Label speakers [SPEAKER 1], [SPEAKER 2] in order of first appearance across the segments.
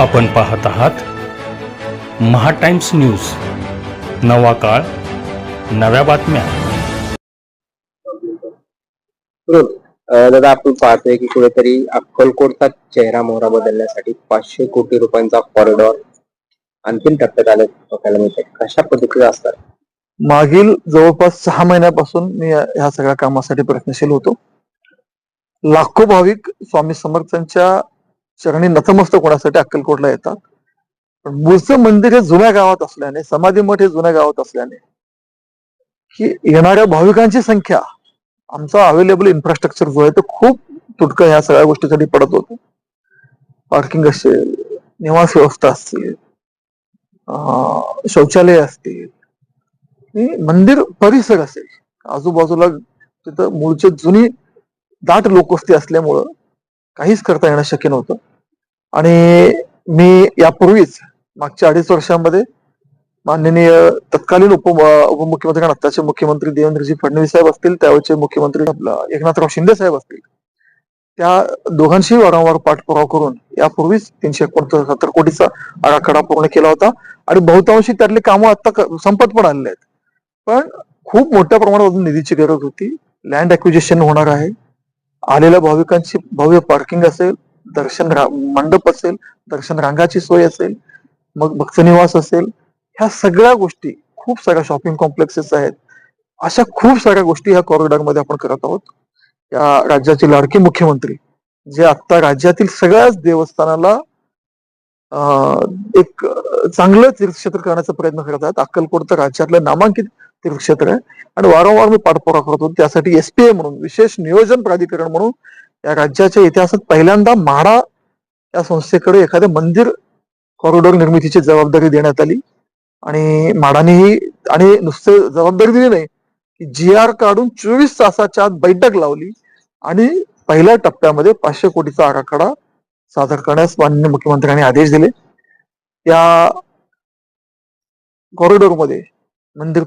[SPEAKER 1] आपण पाहत आहात महा टाइम्स न्यूज. नवा काळ, नव्या बातम्या.
[SPEAKER 2] दादा, आपण पाहतोय की कुठेतरी अक्कलकोटचा चेहरा मोहरा बदलण्यासाठी 500 कोटी रुपयांचा कॉरिडॉर अंतिम टप्प्यात आले बघायला मिळते. कशा पद्धतीने असतात?
[SPEAKER 3] मागील जवळपास 6 महिन्यापासून मी ह्या सगळ्या कामासाठी प्रयत्नशील होतो. लाखो भाविक स्वामी समर्थांच्या चरणी नतमस्तक होण्यासाठी अक्कलकोटला येतात. पण मूळचं मंदिर हे जुन्या गावात असल्याने, समाधी मठ हे जुन्या गावात असल्याने, की येणाऱ्या भाविकांची संख्या, आमचा अवेलेबल इन्फ्रास्ट्रक्चर जो आहे तो खूप तुटकं ह्या सगळ्या गोष्टीसाठी पडत होतं. पार्किंग असेल, निवास व्यवस्था असतील, शौचालय असतील, मंदिर परिसर असेल, आजूबाजूला तिथं मूळची जुनी दाट लोकवस्ती असल्यामुळं काहीच करता येणं शक्य नव्हतं. आणि मी यापूर्वीच मागच्या 2.5 वर्षांमध्ये माननीय तत्कालीन उपमुख्यमंत्री आणि आत्ताचे मुख्यमंत्री देवेंद्रजी फडणवीस साहेब असतील, त्यावेळेचे मुख्यमंत्री एकनाथराव शिंदे साहेब असतील, त्या दोघांशी वारंवार पाठपुरावा करून यापूर्वीच 369 कोटीचा आराखडा पूर्ण केला होता. आणि बहुतांशी त्यातली कामं आता संपत पण आलेले आहेत. पण खूप मोठ्या प्रमाणात अजून निधीची गरज होती. लँड ॲक्विजिशन होणार आहे. आलेल्या भाविकांची भव्य पार्किंग असेल, दर्शन मंडप असेल, दर्शन रांगाची सोय असेल, मग भक्तनिवास असेल, ह्या सगळ्या गोष्टी, खूप साऱ्या शॉपिंग कॉम्प्लेक्सेस आहेत, अशा खूप साऱ्या गोष्टी ह्या कॉरिडॉर मध्ये आपण करत आहोत. या राज्याचे लाडके मुख्यमंत्री, जे आता राज्यातील सगळ्याच देवस्थानाला एक चांगलं तीर्थक्षेत्र करण्याचा प्रयत्न करत आहेत. अक्कलकोट तर राज्यातलं नामांकित तीर्थक्षेत्र आहे. आणि वारंवार मी पाठपुरावा करतो. त्यासाठी SPA म्हणून, विशेष नियोजन प्राधिकरण म्हणून, या राज्याच्या इतिहासात पहिल्यांदा म्हाडा या संस्थेकडे एखाद्या मंदिर कॉरिडॉर निर्मितीची जबाबदारी देण्यात आली. आणि म्हाडानेही, आणि नुसते जबाबदारी दिली नाही, की GR काढून 24 तासाच्या आत बैठक लावली आणि पहिल्या टप्प्यामध्ये 500 कोटीचा आराखडा सादर करण्यास माननीय मुख्यमंत्र्यांनी आदेश दिले. या कॉरिडॉरमध्ये मंदिर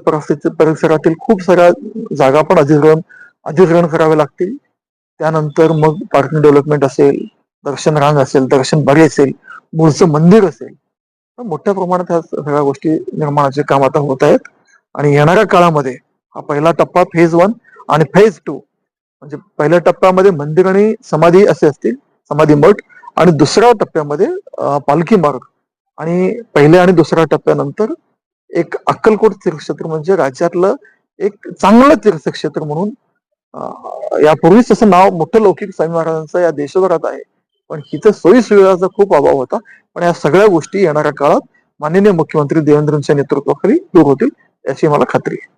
[SPEAKER 3] परिसरातील खूप साऱ्या जागा पण अधिग्रहण करावे लागतील. त्यानंतर मग पार्किंग डेव्हलपमेंट असेल, दर्शन रांग असेल, दर्शन बारी असेल, मूळचं मंदिर असेल, मोठ्या प्रमाणात ह्या सगळ्या गोष्टी निर्माणाचे काम आता होत आहेत. आणि येणाऱ्या काळामध्ये हा पहिला टप्पा फेज 1 आणि फेज 2, म्हणजे पहिल्या टप्प्यामध्ये मंदिर आणि समाधी असे असतील, समाधी मठ, आणि दुसऱ्या टप्प्यामध्ये पालखी मार्ग, आणि पहिल्या आणि दुसऱ्या टप्प्यानंतर एक अक्कलकोट तीर्थक्षेत्र म्हणजे राज्यातलं एक चांगलं तीर्थक्षेत्र म्हणून, यापूर्वीच तसं नाव मोठं लौकिक स्वामी महाराजांचं या देशभरात आहे. पण इथं सोयी सुविधांचा खूप अभाव होता. पण या सगळ्या गोष्टी येणाऱ्या काळात माननीय मुख्यमंत्री देवेंद्रच्या नेतृत्वाखाली दूर होतील, याची मला खात्री आहे.